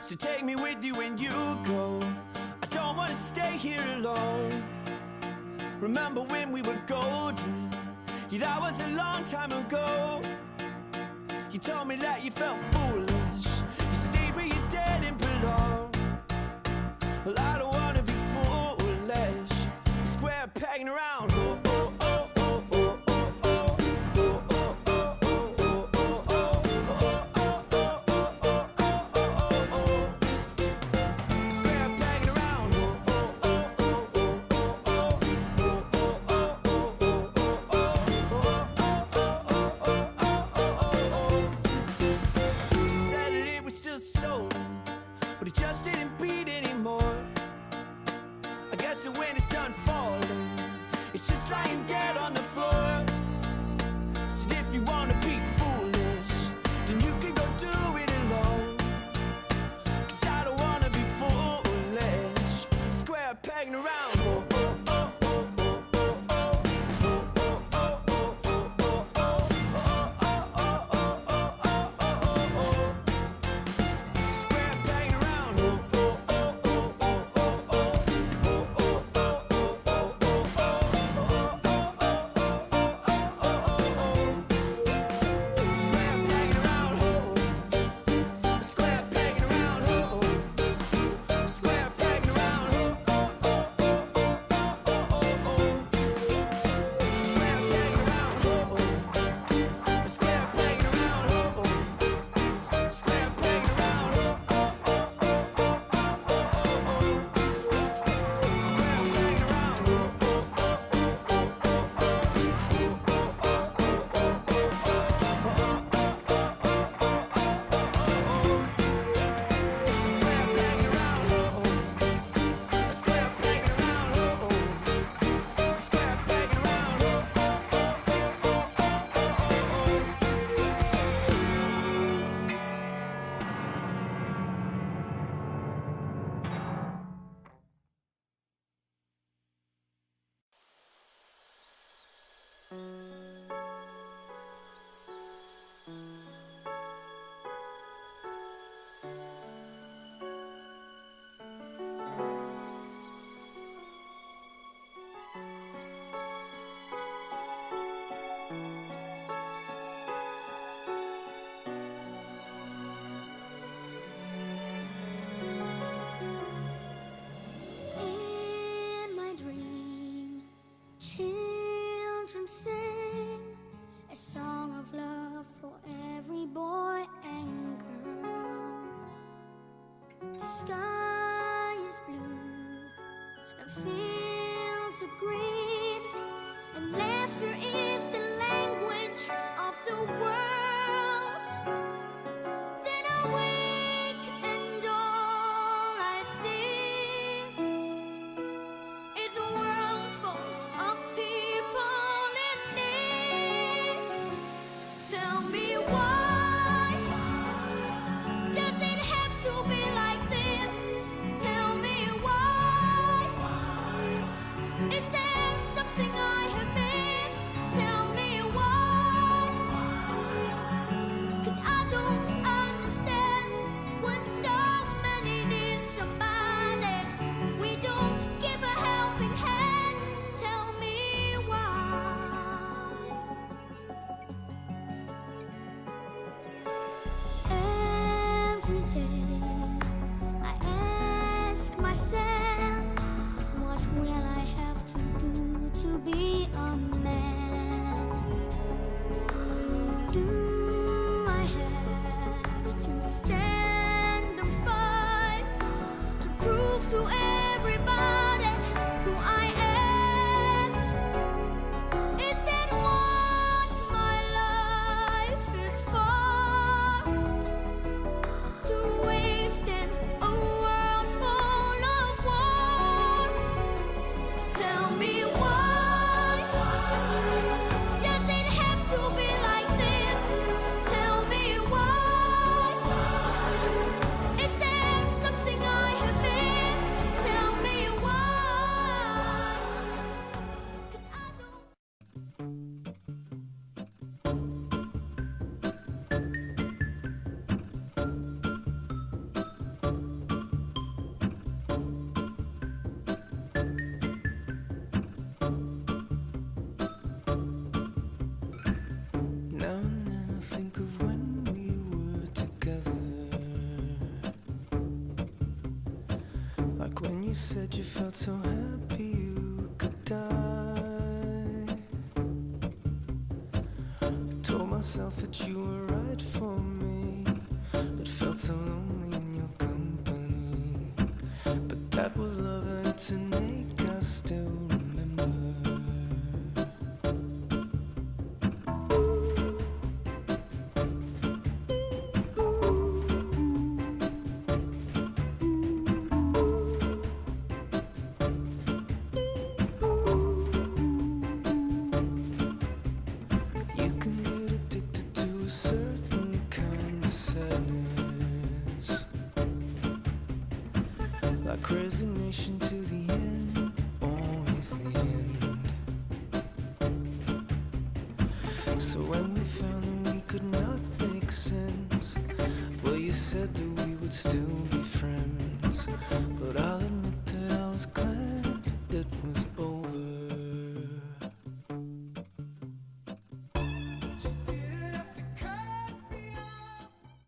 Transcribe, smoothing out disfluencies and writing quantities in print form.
So take me with you when you go. I don't wanna stay here alone. Remember when we were golden? Yeah, that was a long time ago. You told me that you felt foolish. You stayed where you didn't belong. Well, I don't wanna be foolish. Square pegging around. Oh, oh, oh, oh, oh, oh, oh. Oh, oh, oh, oh, oh, oh, oh. Oh, oh, oh, oh, oh, oh, oh. Square pegging around. Oh, oh, oh, oh, oh, oh, oh. Oh, oh, oh, oh, oh, oh, oh. Oh, oh, oh, oh, oh. She said that it was still stolen, but it just didn't beat anymore. I guess that when it's done falling, it's just lying dead on the floor. So if you wanna be foolish, then you can go do it alone. 'Cause I don't wanna be foolish. Square pegging around. Oh, oh, oh, oh, oh, oh, oh. Oh, oh, oh, oh, oh, oh, oh. Oh, oh, oh, oh, oh, oh, oh, oh. Square pegging around. Oh, oh, oh, oh, oh, oh, oh. Oh, oh, oh, oh, oh, oh, oh. Oh, oh, oh, oh, oh, oh, oh. Square pegging around. Oh, square pegging around. Oh, square pegging around. Oh, oh, oh, oh, oh, oh, oh, oh. Square pegging around. Oh, square pegging around. Oh, square pegging around. Oh, oh, oh, oh, oh, oh, oh, oh. Square pegging around. Oh, square pegging around. Oh, In my dream, children sing a song of love for every boy and girl. The sky is blue and fields are green, and laughter is the language of the world. Then I wake and all I see is a world full of people in I think of when we were together, like when you said you felt so happy you could die. I told myself that you were right for me, but felt so lonely in your company. But that was love and it's an ache I still remember. You can get addicted to a certain kind of sadness, like resignation to the end, always the end. So when we found that we could not make sense, well, you said that we would still be friends.